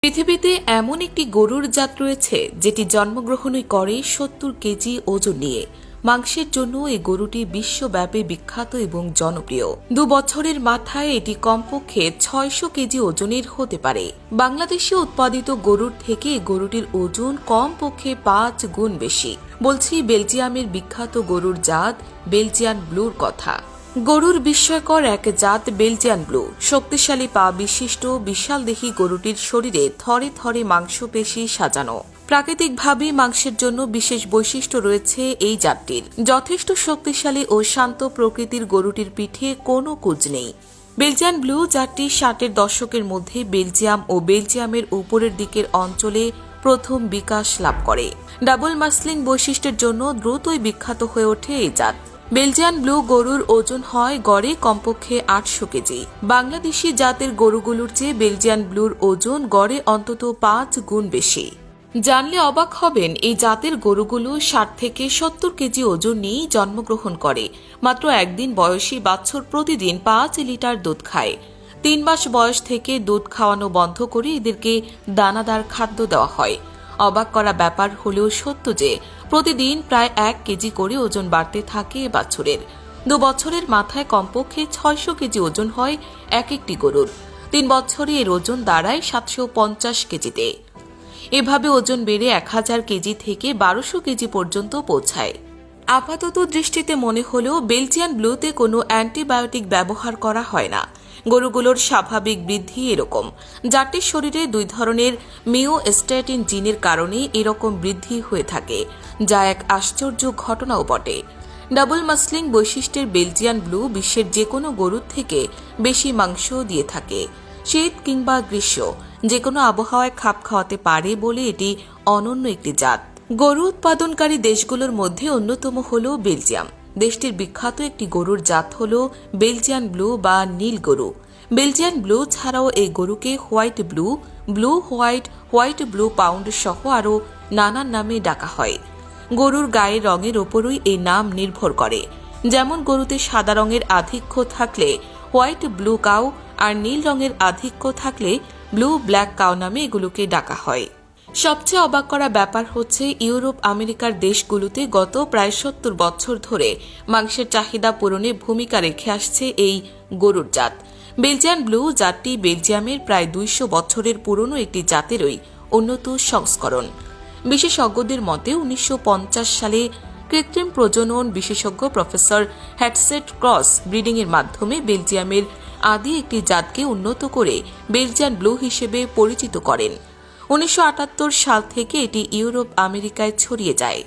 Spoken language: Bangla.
পৃথিবীতে এমন একটি গরুর জাত রয়েছে যেটি জন্মগ্রহণই করে ৭০ কেজি ওজন নিয়ে। মাংসের জন্য এই গরুটি বিশ্বব্যাপী বিখ্যাত এবং জনপ্রিয়। ২ বছরের মাথায় এটি কমপক্ষে ৬০০ কেজি ওজনের হতে পারে। বাংলাদেশে উৎপাদিত গরুর থেকে গরুটির ওজন কমপক্ষে ৫ গুণ বেশি। বলছি বেলজিয়ামের বিখ্যাত গরুর জাত বেলজিয়ান ব্লুর কথা। গরুর বিস্ময়কর এক জাত বেলজিয়ান ব্লু। শক্তিশালী পা বিশিষ্ট বিশালদেহী গরুটির শরীরে থরে থরে মাংসপেশি সাজানো। প্রাকৃতিকভাবে মাংসের জন্য বিশেষ বৈশিষ্ট্য রয়েছে এই জাতটির। যথেষ্ট শক্তিশালী ও শান্ত প্রকৃতির গরুটির পিঠে কোনো কুঁজ নেই। বেলজিয়ান ব্লু জাতটি ৬০-এর দশকের মধ্যে বেলজিয়াম ও বেলজিয়ামের উপরের দিকের অঞ্চলে প্রথম বিকাশ লাভ করে। ডাবল মাসলিং বৈশিষ্ট্যের জন্য দ্রুতই বিখ্যাত হয়ে ওঠে এই জাত। বেলজিয়ান ব্লু গরুর ওজন হয় গড়ে কমপক্ষে ৮০০ কেজি। বাংলাদেশি জাতের গরুগুলোর চেয়ে বেলজিয়ান ব্লুর ওজন গড়ে অন্তত ৫ গুণ বেশি। জানলে অবাক হবেন, এই জাতের গরুগুলো ৬০ থেকে ৭০ কেজি ওজন নিয়েই জন্মগ্রহণ করে। মাত্র একদিন বয়সী বাছুর প্রতিদিন ৫ লিটার দুধ খায়। ৩ মাস বয়স থেকে দুধ খাওয়ানো বন্ধ করে এদেরকে দানাদার খাদ্য দেওয়া হয়। অবাক করা ব্যাপার হলেও সত্য যে প্রতিদিন প্রায় ১ কেজি করে ওজন বাড়তে থাকে বাছুরের। ২ বছরের মাথায় কমপক্ষে ৬০০ কেজি ওজন হয় এক একটি গরুর। ৩ বছরে এর ওজন দাঁড়ায় ৭৫০ কেজিতে। এভাবে ওজন বেড়ে ১০০০ কেজি থেকে ১২০০ কেজি পর্যন্ত পৌঁছায়। আপাতত দৃষ্টিতে মনে হলেও বেলজিয়ান ব্লুতে কোনো অ্যান্টিবায়োটিক ব্যবহার করা হয় না। গরুগুলোর স্বাভাবিক বৃদ্ধি এরকম। জাতটির শরীরে ২ ধরনের মিওস্ট্যাটিন জিনের কারণে এরকম বৃদ্ধি হয়ে থাকে, যা এক আশ্চর্য ঘটনাও বটে। ডাবল মাসলিং বৈশিষ্ট্যের বেলজিয়ান ব্লু বিশ্বের যে কোনো গরুর থেকে বেশি মাংস দিয়ে থাকে। শীত কিংবা গ্রীষ্ম যে কোনো আবহাওয়ায় খাপ খাওয়াতে পারে বলে এটি অনন্য একটি জাত। গরু উৎপাদনকারী দেশগুলোর মধ্যে অন্যতম হল বেলজিয়াম। দেশটির বিখ্যাত একটি গরুর জাত হল বেলজিয়ান ব্লু বা নীল গরু। বেলজিয়ান ব্লু ছাড়াও এই গরুকে white blue, blue white, white blue pound সহ আরও নানান নামে ডাকা হয়। গরুর গায়ের রঙের ওপরই এই নাম নির্ভর করে। যেমন গরুতে সাদা রঙের আধিক্য থাকলে হোয়াইট ব্লু কাউ, আর নীল রঙের আধিক্য থাকলে ব্লু ব্ল্যাক কাউ নামে এগুলোকে ডাকা হয়। সবচেয়ে অবাক করা ব্যাপার হচ্ছে ইউরোপ আমেরিকার দেশগুলোতে গত প্রায় ৭০ বছর ধরে মাংসের চাহিদা পূরণে ভূমিকা রেখে আসছে এই গরুর জাত। বেলজিয়ান ব্লু জাতটি বেলজিয়ামের প্রায় ২০০ বছরের পুরনো একটি জাতেরই উন্নত সংস্করণ। বিশেষজ্ঞদের মতে ১৯৫০ সালে কৃত্রিম প্রজনন বিশেষজ্ঞ প্রফেসর হ্যাটসেট ক্রস ব্রিডিংয়ের মাধ্যমে বেলজিয়ামের আদি একটি জাতকে উন্নত করে বেলজিয়ান ব্লু হিসেবে পরিচিত করেন। ১৯৭৮ সাল থেকে এটি ইউরোপ আমেরিকায় ছড়িয়ে যায়।